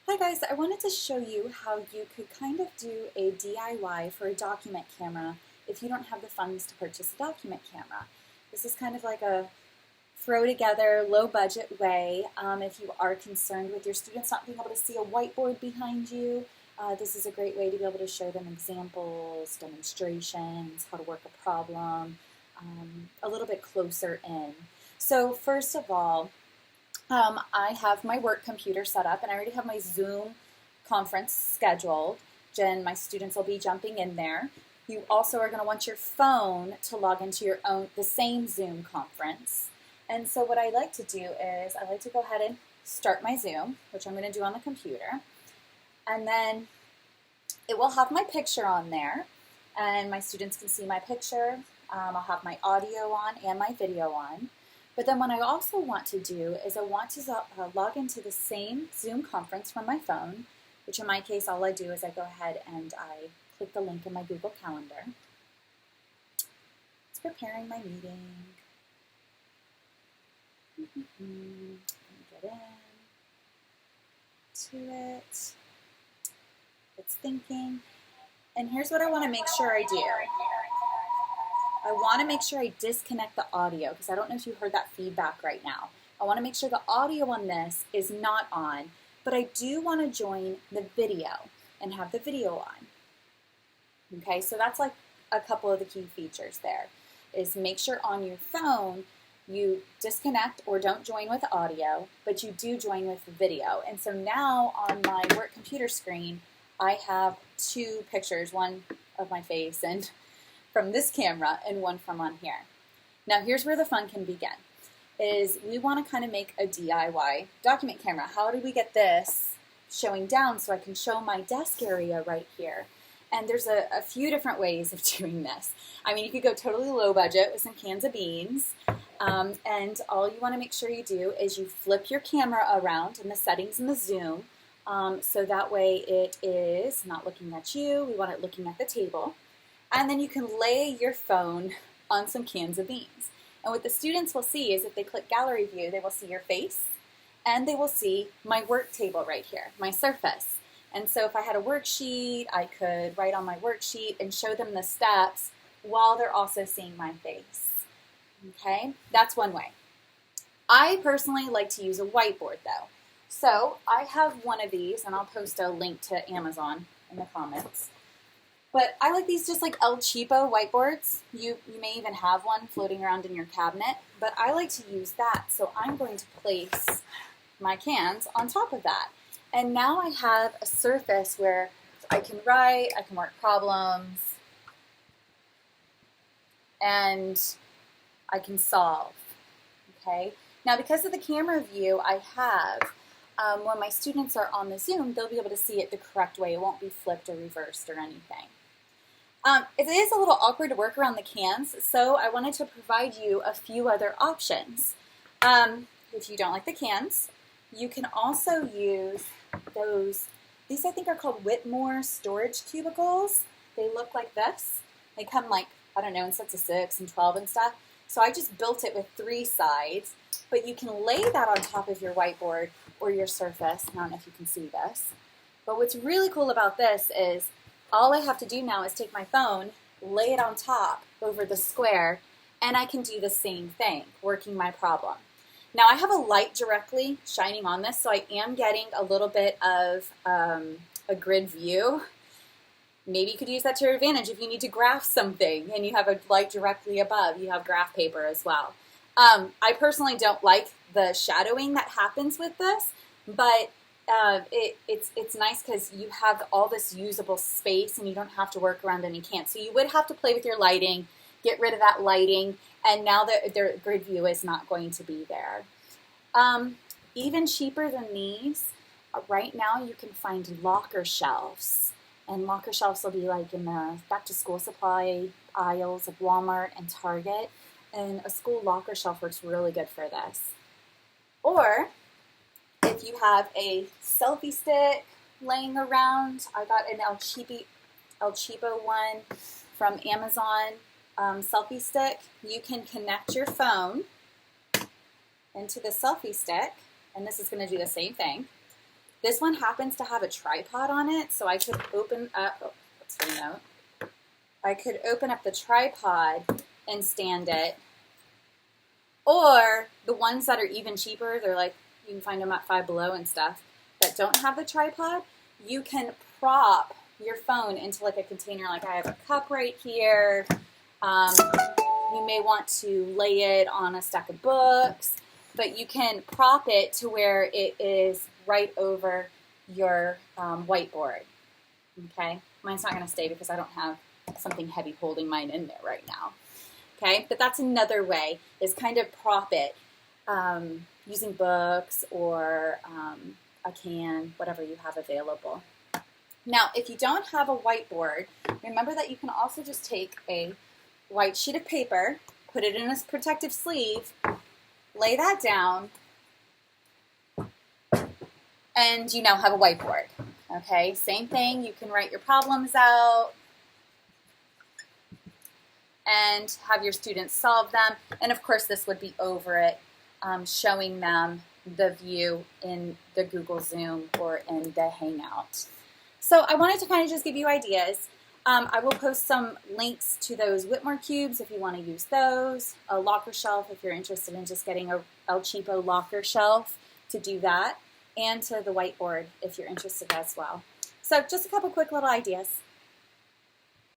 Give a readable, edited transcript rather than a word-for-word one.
Hi guys, I wanted to show you how you could kind of do a DIY for a document camera if you don't have the funds to purchase a document camera. This is kind of like a throw together, low budget way. If you are concerned with your students not being able to see a whiteboard behind you, this is a great way to be able to show them examples, demonstrations, how to work a problem, a little bit closer in. So first of all, I have my work computer set up and I already have my Zoom conference scheduled. Jen, my students will be jumping in there. You also are going to want your phone to log into the same Zoom conference. And so what I like to do is I like to go ahead and start my Zoom, which I'm going to do on the computer. And then it will have my picture on there and my students can see my picture. I'll have my audio on and my video on. But then what I also want to do is I want to log into the same Zoom conference from my phone, which in my case all I do is I go ahead and I click the link in my Google Calendar. It's preparing my meeting. Let me get in to it. It's thinking. And here's what I want to make sure I do. I want to make sure I disconnect the audio because I don't know if you heard that feedback right now. I want to make sure the audio on this is not on, but I do want to join the video and have the video on. Okay, so that's like a couple of the key features there, is make sure on your phone you disconnect or don't join with audio, but you do join with the video. And so now on my work computer screen, I have two pictures, one of my face and from this camera and one from on here. Now here's where the fun can begin, is we want to kind of make a DIY document camera. How do we get this showing down so I can show my desk area right here? And there's a few different ways of doing this. I mean, you could go totally low budget with some cans of beans, and all you want to make sure you do is you flip your camera around in the settings in the Zoom, so that way it is not looking at you. We want it looking at the table. And then you can lay your phone on some cans of beans. And what the students will see is if they click gallery view, they will see your face and they will see my work table right here, my surface. And so if I had a worksheet, I could write on my worksheet and show them the steps while they're also seeing my face. Okay, that's one way. I personally like to use a whiteboard though. So I have one of these and I'll post a link to Amazon in the comments. But I like these just like El Cheapo whiteboards. You may even have one floating around in your cabinet, but I like to use that. So I'm going to place my cans on top of that. And now I have a surface where I can write, I can work problems, and I can solve, okay? Now because of the camera view I have, when my students are on the Zoom, they'll be able to see it the correct way. It won't be flipped or reversed or anything. It is a little awkward to work around the cans, so I wanted to provide you a few other options. If you don't like the cans, you can also use these I think are called Whitmore storage cubicles. They look like this. They come like, I don't know, in sets of 6 and 12 and stuff. So I just built it with 3 sides, but you can lay that on top of your whiteboard or your surface. I don't know if you can see this. But what's really cool about this is all I have to do now is take my phone, lay it on top over the square, and I can do the same thing, working my problem. Now I have a light directly shining on this, so I am getting a little bit of a grid view. Maybe you could use that to your advantage if you need to graph something and you have a light directly above. You have graph paper as well. I personally don't like the shadowing that happens with this, but it's nice because you have all this usable space and you don't have to work around any cans. So you would have to play with your lighting, get rid of that lighting, and now their grid view is not going to be there. Even cheaper than these, right now you can find locker shelves. And locker shelves will be like in the back-to-school supply aisles of Walmart and Target. And a school locker shelf works really good for this. Or if you have a selfie stick laying around, I got an El Cheapo one from Amazon selfie stick. You can connect your phone into the selfie stick, and this is going to do the same thing. This one happens to have a tripod on it, so I could open up, oh, that's the remote. I could open up the tripod and stand it. Or the ones that are even cheaper, they're like, you can find them at Five Below and stuff, that don't have the tripod, you can prop your phone into like a container. Like I have a cup right here. You may want to lay it on a stack of books, but you can prop it to where it is right over your whiteboard. Okay, mine's not going to stay because I don't have something heavy holding mine in there right now. Okay, but that's another way, is kind of prop it using books or a can, whatever you have available. Now, if you don't have a whiteboard, remember that you can also just take a white sheet of paper, put it in a protective sleeve, lay that down, and you now have a whiteboard. Okay, same thing, you can write your problems out and have your students solve them. And of course, this would be over it, showing them the view in the Google Zoom or in the Hangout. So I wanted to kind of just give you ideas. I will post some links to those Whitmore cubes if you want to use those, a locker shelf if you're interested in just getting a El Cheapo locker shelf to do that, and to the whiteboard if you're interested as well. So just a couple quick little ideas.